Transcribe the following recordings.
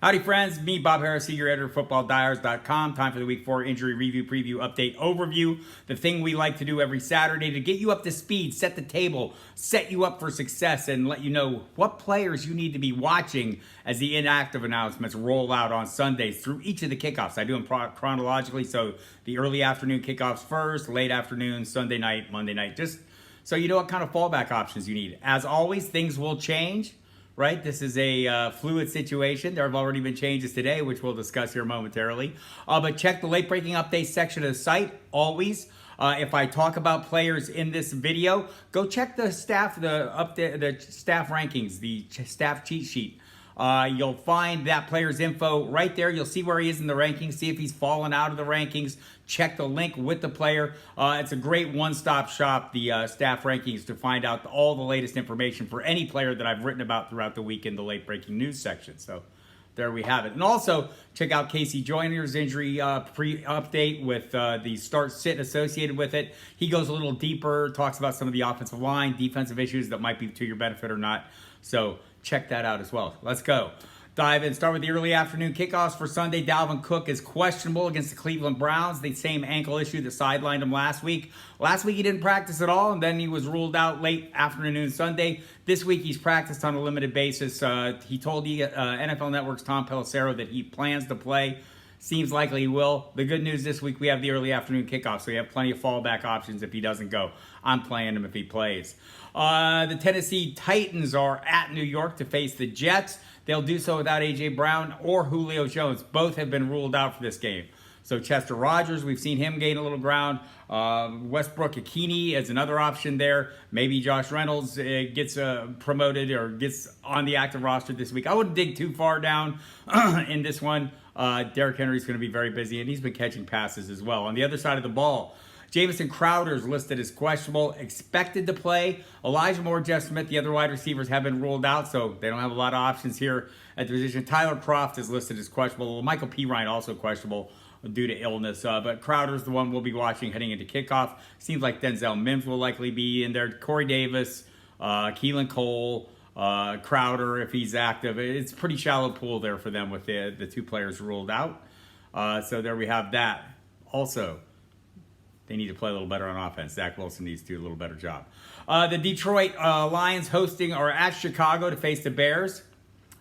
Howdy friends, me Bob Harris, senior editor of FootballDiehards.com. Time for the Week 4 injury review, preview, update, overview. The thing we like to do every Saturday to get you up to speed, set the table, set you up for success, and let you know what players you need to be watching as the inactive announcements roll out on Sundays through each of the kickoffs. I do them chronologically, so the early afternoon kickoffs first, late afternoon, Sunday night, Monday night, just so you know what kind of fallback options you need. As always, things will change. Right, this is a fluid situation. There have already been changes today, which we'll discuss here momentarily. But check the late breaking updates section of the site always. If I talk about players in this video, go check the staff, the staff rankings, the staff cheat sheet. You'll find that player's info right there. You'll see where he is in the rankings, see if he's fallen out of the rankings. Check the link with the player. It's a great one-stop shop, the staff rankings, to find out all the latest information for any player that I've written about throughout the week in the late-breaking news section. So there we have it. And also, check out Casey Joyner's injury pre-update with the start-sit associated with it. He goes a little deeper, talks about some of the offensive line, defensive issues that might be to your benefit or not. So check that out as well. Let's go. Dive in. Start with the early afternoon kickoffs for Sunday. Dalvin Cook is questionable against the Cleveland Browns. The same ankle issue that sidelined him last week. Last week he didn't practice at all, and then he was ruled out late afternoon Sunday. This week he's practiced on a limited basis. He told the NFL Network's Tom Pelissero that he plans to play. Seems likely he will. The good news this week, we have the early afternoon kickoff, so we have plenty of fallback options if he doesn't go. I'm playing him if he plays. The Tennessee Titans are at New York to face the Jets. They'll do so without A.J. Brown or Julio Jones. Both have been ruled out for this game. So Chester Rogers, we've seen him gain a little ground. Westbrook Akini is another option there. Maybe Josh Reynolds gets promoted or gets on the active roster this week. I wouldn't dig too far down in this one. Derrick Henry's going to be very busy, and he's been catching passes as well. On the other side of the ball, Jamison Crowder is listed as questionable, expected to play. Elijah Moore, Jeff Smith, the other wide receivers have been ruled out, so they don't have a lot of options here at the position. Tyler Kroft is listed as questionable. Michael P. Ryan also questionable due to illness, but Crowder's the one we'll be watching heading into kickoff. Seems like Denzel Mims will likely be in there. Corey Davis, Keelan Cole, Crowder if he's active. It's a pretty shallow pool there for them with the two players ruled out. So there we have that. Also, they need to play a little better on offense. Zach Wilson needs to do a little better job. The Detroit Lions are at Chicago to face the Bears.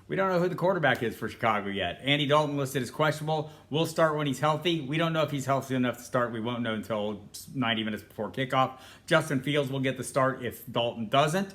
We don't know who the quarterback is for Chicago yet. Andy Dalton listed as questionable. Will start when he's healthy. We don't know if he's healthy enough to start. We won't know until 90 minutes before kickoff. Justin Fields will get the start if Dalton doesn't.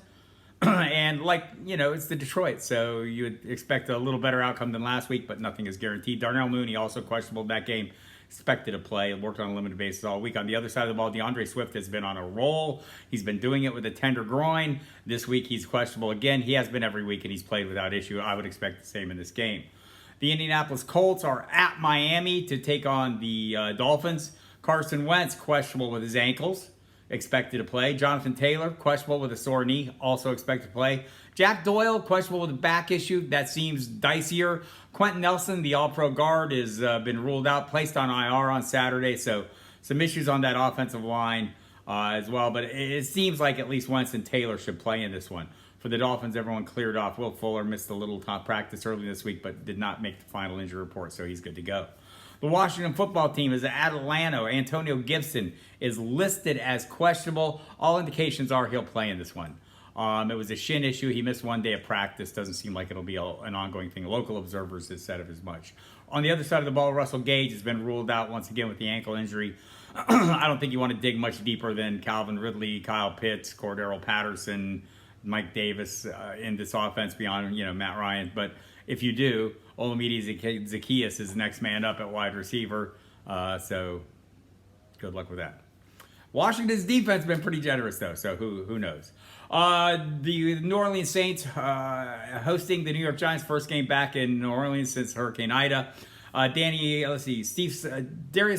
And it's the Detroit, so you would expect a little better outcome than last week, but nothing is guaranteed. Darnell Mooney also questionable in that game. Expected to play, worked on a limited basis all week. On the other side of the ball, Deandre Swift has been on a roll. He's been doing it with a tender groin. This week he's questionable again. He has been every week, and he's played without issue. I would expect the same in this game. The Indianapolis Colts are at Miami to take on the Dolphins. Carson Wentz, questionable with his ankles, expected to play. Jonathan Taylor, questionable with a sore knee, also expected to play. Jack Doyle, questionable with a back issue. That seems dicier. Quentin Nelson, the all-pro guard, has been ruled out, placed on IR on Saturday. So some issues on that offensive line as well. But it seems like at least Wentz and Taylor should play in this one. For the Dolphins, everyone cleared off. Will Fuller missed a little top practice early this week, but did not make the final injury report, so he's good to go. The Washington football team is at Atlanta. Antonio Gibson is listed as questionable. All indications are he'll play in this one. It was a shin issue. He missed one day of practice. Doesn't seem like it'll be an ongoing thing. Local observers have said of as much. On the other side of the ball, Russell Gage has been ruled out once again with the ankle injury. I don't think you want to dig much deeper than Calvin Ridley, Kyle Pitts, Cordero Patterson, Mike Davis in this offense beyond Matt Ryan. But if you do, Olamide Zaccheaus is the next man up at wide receiver. So good luck with that. Washington's defense has been pretty generous, though, so who knows? The New Orleans Saints hosting the New York Giants, first game back in New Orleans since Hurricane Ida. Darius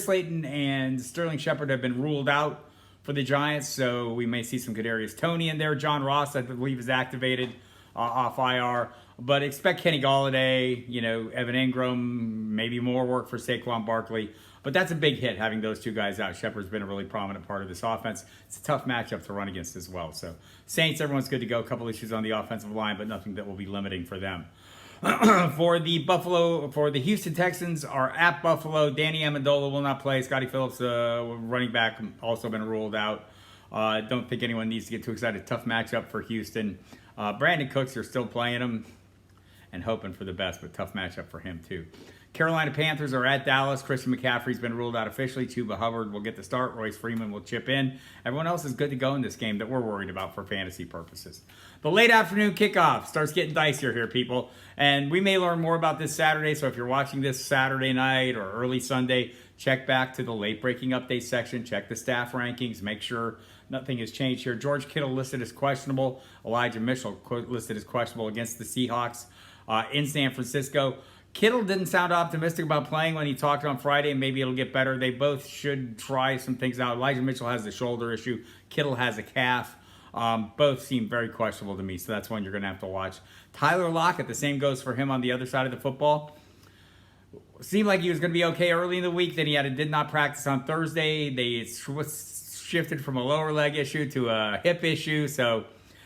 Slayton and Sterling Shepard have been ruled out for the Giants, so we may see some Kadarius Toney in there. John Ross, I believe, is activated off IR. But expect Kenny Golladay, Evan Ingram, maybe more work for Saquon Barkley. But that's a big hit, having those two guys out. Shepard's been a really prominent part of this offense. It's a tough matchup to run against as well. So Saints, everyone's good to go. A couple issues on the offensive line, but nothing that will be limiting for them. For the Houston Texans are at Buffalo. Danny Amendola will not play. Scotty Phillips, running back, also been ruled out. Don't think anyone needs to get too excited. Tough matchup for Houston. Brandon Cooks, you're still playing him and hoping for the best, but tough matchup for him too. Carolina Panthers are at Dallas. Christian McCaffrey's been ruled out officially. Chuba Hubbard will get the start. Royce Freeman will chip in. Everyone else is good to go in this game that we're worried about for fantasy purposes. The late afternoon kickoff starts getting dicier here, people. And we may learn more about this Saturday. So if you're watching this Saturday night or early Sunday, check back to the late breaking update section. Check the staff rankings. Make sure nothing has changed here. George Kittle listed as questionable. Elijah Mitchell listed as questionable against the Seahawks in San Francisco. Kittle didn't sound optimistic about playing when he talked on Friday. Maybe it'll get better. They both should try some things out. Elijah Mitchell has the shoulder issue. Kittle has a calf. Both seem very questionable to me, so that's one you're going to have to watch. Tyler Lockett, the same goes for him on the other side of the football. Seemed like he was going to be okay early in the week. Then he did not practice on Thursday. They shifted from a lower leg issue to a hip issue, so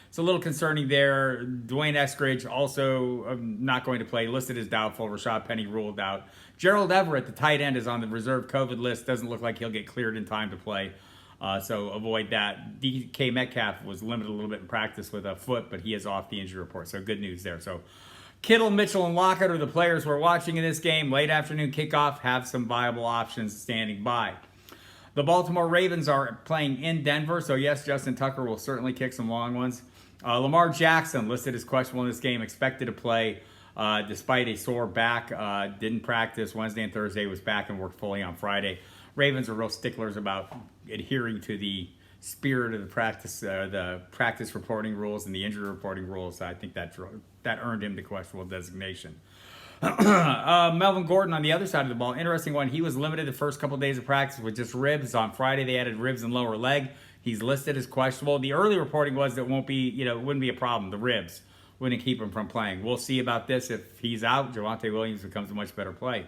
it's a little concerning there. Dwayne Escridge also not going to play, listed as doubtful. Rashad Penny ruled out. Gerald Everett, the tight end, is on the reserve COVID list. Doesn't look like he'll get cleared in time to play, so avoid that. DK Metcalf was limited a little bit in practice with a foot, but he is off the injury report, so good news there. So Kittle, Mitchell, and Lockett are the players we're watching in this game. Late afternoon kickoff, have some viable options standing by. The Baltimore Ravens are playing in Denver, so yes, Justin Tucker will certainly kick some long ones. Lamar Jackson, listed as questionable in this game, expected to play despite a sore back. Didn't practice Wednesday and Thursday, was back and worked fully on Friday. Ravens are real sticklers about adhering to the spirit of the practice reporting rules and the injury reporting rules. I think that earned him the questionable designation. Melvin Gordon on the other side of the ball, interesting one. He was limited the first couple days of practice with just ribs. On Friday, they added ribs and lower leg. He's listed as questionable. The early reporting was that it wouldn't be a problem. The ribs wouldn't keep him from playing. We'll see about this. If he's out, Javonte Williams becomes a much better play.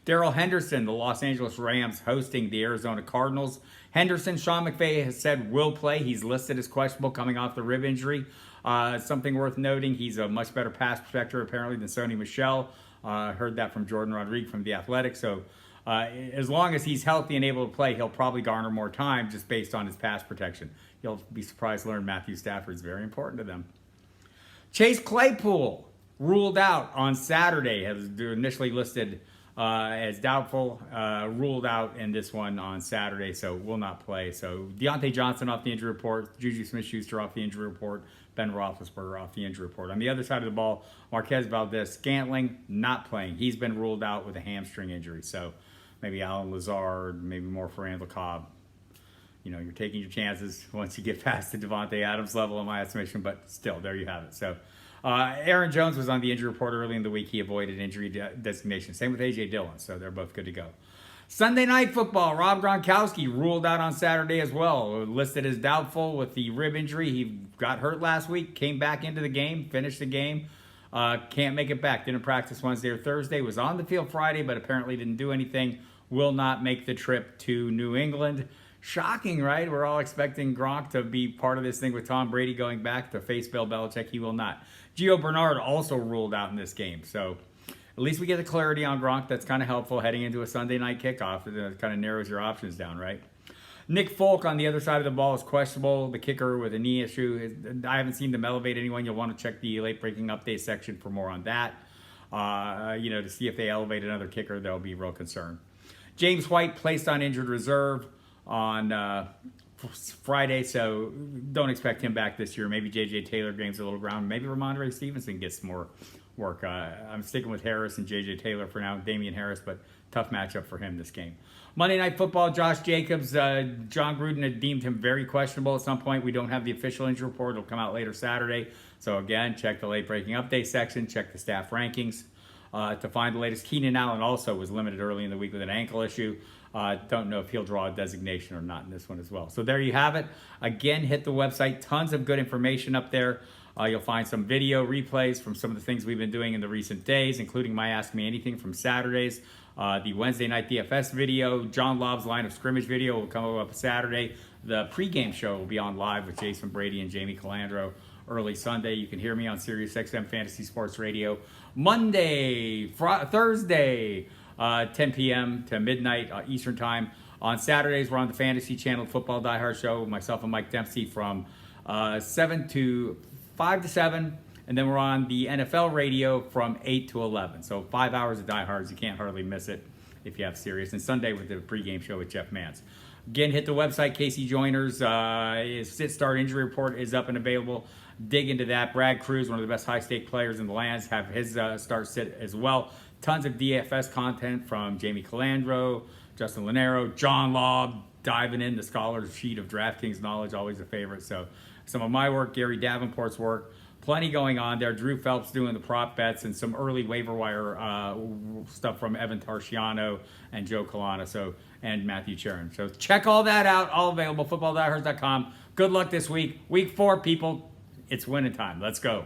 Darrell Henderson, the Los Angeles Rams hosting the Arizona Cardinals. Henderson, Sean McVay has said will play. He's listed as questionable coming off the rib injury. Something worth noting, he's a much better pass protector apparently than Sony Michel. Heard that from Jordan Rodriguez from The Athletic. So as long as he's healthy and able to play, he'll probably garner more time just based on his pass protection. You'll be surprised to learn Matthew Stafford is very important to them. Chase Claypool ruled out on Saturday, has initially listed as doubtful, ruled out in this one on Saturday, so will not play. So Deontay Johnson off the injury report, Juju Smith-Schuster off the injury report, Ben Roethlisberger off the injury report. On the other side of the ball, Marquez Valdez-Scantling not playing. He's been ruled out with a hamstring injury, so maybe Alan Lazard, maybe more for Randall Cobb. You're taking your chances once you get past the Devontae Adams level in my estimation, but still, there you have it. So Aaron Jones was on the injury report early in the week. He avoided injury designation. Same with A.J. Dillon, so they're both good to go. Sunday Night Football, Rob Gronkowski ruled out on Saturday as well. Listed as doubtful with the rib injury. He got hurt last week, came back into the game, finished the game. Can't make it back. Didn't practice Wednesday or Thursday. Was on the field Friday, but apparently didn't do anything. Will not make the trip to New England. Shocking, right? We're all expecting Gronk to be part of this thing with Tom Brady going back to face Bill Belichick. He will not. Gio Bernard also ruled out in this game. So at least we get the clarity on Gronk. That's kind of helpful heading into a Sunday night kickoff. It kind of narrows your options down, right? Nick Folk on the other side of the ball is questionable. The kicker with a knee issue. I haven't seen them elevate anyone. You'll want to check the late breaking update section for more on that. To see if they elevate another kicker, there'll be real concern. James White placed on injured reserve on Friday, so don't expect him back this year. Maybe J.J. Taylor gains a little ground. Maybe Ramondre Stevenson gets more work. I'm sticking with Harris and J.J. Taylor for now, Damian Harris, but tough matchup for him this game. Monday Night Football, Josh Jacobs. John Gruden had deemed him very questionable at some point. We don't have the official injury report. It'll come out later Saturday. So again, check the late breaking update section, check the staff rankings to find the latest. Keenan Allen also was limited early in the week with an ankle issue. Don't know if he'll draw a designation or not in this one as well. So there you have it. Again, hit the website. Tons of good information up there. You'll find some video replays from some of the things we've been doing in the recent days, including my Ask Me Anything from Saturdays. The Wednesday Night DFS video, John Lobb's line of scrimmage video will come up Saturday. The pregame show will be on live with Jason Brady and Jamie Calandro early Sunday. You can hear me on Sirius XM Fantasy Sports Radio Monday, Thursday, 10 p.m. to midnight Eastern Time. On Saturdays, we're on the Fantasy Channel Football Die Hard Show, myself and Mike Dempsey from 5 to 7. And then we're on the NFL radio from 8 to 11. So 5 hours of Die Hards. You can't hardly miss it if you have Sirius. And Sunday with the pregame show with Jeff Mance. Again, hit the website, Casey Joyner's. His sit-start injury report is up and available. Dig into that. Brad Cruz, one of the best high-stake players in the lands, have his start-sit as well. Tons of DFS content from Jamie Calandro, Justin Lanero, John Laub, diving in the scholar's sheet of DraftKings knowledge, always a favorite. So some of my work, Gary Davenport's work, plenty going on there. Drew Phelps doing the prop bets and some early waiver wire stuff from Evan Tarciano and Joe Colana and Matthew Charon. So check all that out, all available, footballdiehards.com. Good luck this week. Week 4, people, it's winning time. Let's go.